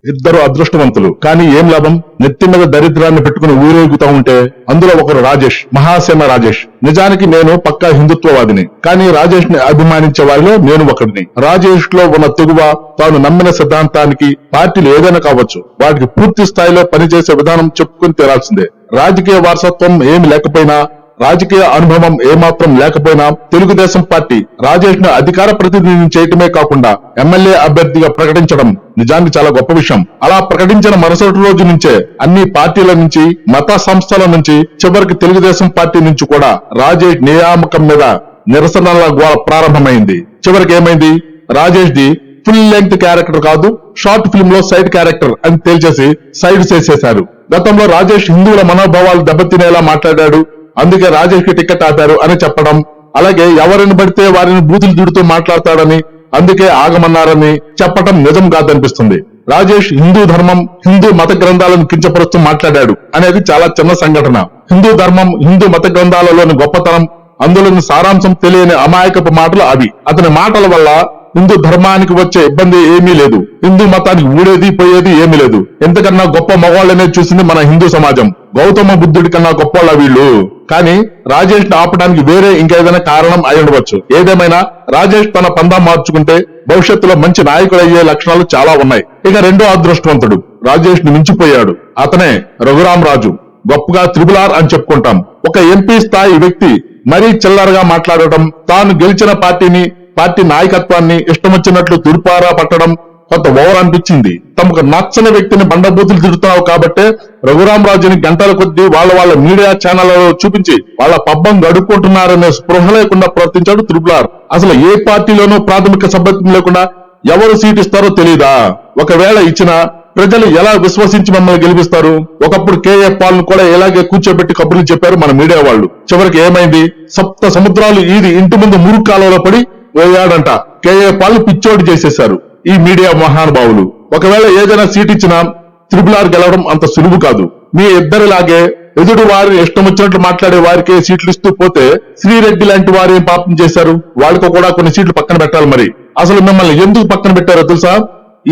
ఇద్దరు అదృష్టవంతులు. కానీ ఏం లాభం? నెత్తి మీద దరిద్రాన్ని పెట్టుకుని ఊరేగుతా ఉంటే అందులో ఒకరు రాజేష్, మహాసేన రాజేష్. నిజానికి నేను పక్కా హిందుత్వవాదిని, కానీ రాజేష్ ని అభిమానించే వారిలో నేను ఒకడిని. రాజేష్ లో ఉన్న తెగువ, తాను నమ్మిన సిద్ధాంతానికి పార్టీలు ఏదైనా కావచ్చు, వాటికి పూర్తి స్థాయిలో పనిచేసే విధానం చెప్పుకుని తీరాల్సిందే. రాజకీయ వారసత్వం ఏమి లేకపోయినా, రాజకీయ అనుభవం ఏమాత్రం లేకపోయినా తెలుగుదేశం పార్టీ రాజేష్ ను అధికార ప్రతినిధిని చేయటమే కాకుండా ఎమ్మెల్యే అభ్యర్థిగా ప్రకటించడం నిజానికి చాలా గొప్ప విషయం. అలా ప్రకటించిన మరుసటి రోజు నుంచే అన్ని పార్టీల నుంచి, మత సంస్థల నుంచి, చివరికి తెలుగుదేశం పార్టీ నుంచి కూడా రాజేష్ నియామకం మీద నిరసనల గోల ప్రారంభమైంది. చివరికి ఏమైంది? Rajesh the full length character కాదు, షార్ట్ ఫిల్మ్ లో సైడ్ క్యారెక్టర్ అని తేల్చేసి సైడ్ చేసేశారు. గతంలో రాజేష్ హిందువుల మనోభావాలు దెబ్బతినేలా మాట్లాడాడు, అందుకే రాజేష్ కి టికెట్ ఆపారు అని చెప్పడం, అలాగే ఎవరిని పడితే వారిని బూతులు తిడుతూ మాట్లాడతాడని అందుకే ఆగమన్నారని చెప్పటం నిజం కాదనిపిస్తుంది. రాజేష్ హిందూ ధర్మం, హిందూ మత గ్రంథాలను కించపరుస్తూ మాట్లాడాడు అనేది చాలా చిన్న సంఘటన. హిందూ ధర్మం, హిందూ మత గ్రంథాలలోని గొప్పతనం, అందులోని సారాంశం తెలియని అమాయకపు మాటలు అవి. అతని మాటల వల్ల హిందూ ధర్మానికి వచ్చే ఇబ్బంది ఏమీ లేదు, హిందూ మతానికి ఊడేది పోయేది ఏమీ లేదు. ఎంతకన్నా గొప్ప మగవాళ్ళనే చూసింది మన హిందూ సమాజం. గౌతమ బుద్ధుడి కన్నా గొప్పవాళ్ళ వీళ్ళు. కానీ రాజేష్ ను ఆపడానికి వేరే ఇంకేదైనా కారణం అయి ఉండవచ్చు. ఏదేమైనా రాజేష్ తన పందా మార్చుకుంటే భవిష్యత్తులో మంచి నాయకుడు అయ్యే లక్షణాలు చాలా ఉన్నాయి. ఇక రెండో అదృష్టవంతుడు రాజేష్ ను మించిపోయాడు. అతనే రఘురాం రాజు. గొప్పగా త్రిబుల్-ఆర్ అని చెప్పుకుంటాం. ఒక ఎంపీ స్థాయి వ్యక్తి మరీ చిల్లరగా మాట్లాడటం, తాను గెలిచిన పార్టీ నాయకత్వాన్ని ఇష్టం వచ్చినట్లు తుడిపారా పట్టడం కొంత ఓవర్ అనిపించింది. తమకు నచ్చని వ్యక్తిని బండబూతులు తిడుతున్నావు కాబట్టే రఘురామరాజుని గంటల కొద్దీ వాళ్ళ మీడియా ఛానళ్లలో చూపించి వాళ్ళ పబ్బం గడుపుకుంటున్నారనే స్పృహ లేకుండా ప్రవర్తించాడు త్రిబుల్-ఆర్. అసలు ఏ పార్టీలోనూ ప్రాథమిక సభ్యత్వం లేకుండా ఎవరు సీట్ ఇస్తారో తెలీదా? ఒకవేళ ఇచ్చినా ప్రజలు ఎలా విశ్వసించి మమ్మల్ని గెలిపిస్తారు? ఒకప్పుడు కేఏ పాల్ ను కూడా ఇలాగే కూర్చోబెట్టి కబుర్లు చెప్పారు మన మీడియా వాళ్ళు. చివరికి ఏమైంది? సప్త సముద్రాలు ఈది ఇంటి ముందు మురుగు కాలంలో పడి పోయాడంట. కేఏ పాల్ పిచ్చోడి చేసేశారు ఈ మీడియా మహానుభావులు. ఒకవేళ ఏదైనా సీట్ ఇచ్చినా త్రిబుల్-ఆర్ గెలవడం అంత సులువు కాదు. మీ ఇద్దరిలాగే ఎదుటి వారిని ఇష్టం వచ్చినట్లు మాట్లాడే వారికే సీట్లు ఇస్తూ పోతే శ్రీరెడ్డి లాంటి వారు ఏం పాపం చేశారు? వాళ్ళకు కూడా కొన్ని సీట్లు పక్కన పెట్టాలి. మరి అసలు మిమ్మల్ని ఎందుకు పక్కన పెట్టారో తెలుసా?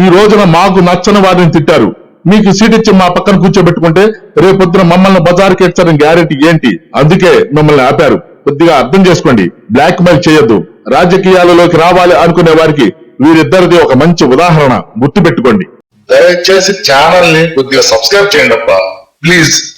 ఈ రోజున మాకు నచ్చని వారిని తిట్టారు, మీకు సీట్ ఇచ్చి మా పక్కన కూర్చోబెట్టుకుంటే రేపొద్దున మమ్మల్ని బజారుకి ఇచ్చారని గ్యారెంటీ ఏంటి? అందుకే మిమ్మల్ని ఆపారు. కొద్దిగా అర్థం చేసుకోండి. బ్లాక్ మెయిల్ చేయొద్దు. రాజకీయాలలోకి రావాలి అనుకునే వారికి వీరిద్దరిది ఒక మంచి ఉదాహరణ, గుర్తు పెట్టుకోండి. దయచేసి ఛానల్ ని కొద్దిగా సబ్స్క్రైబ్ చేయండి అబ్బా, ప్లీజ్.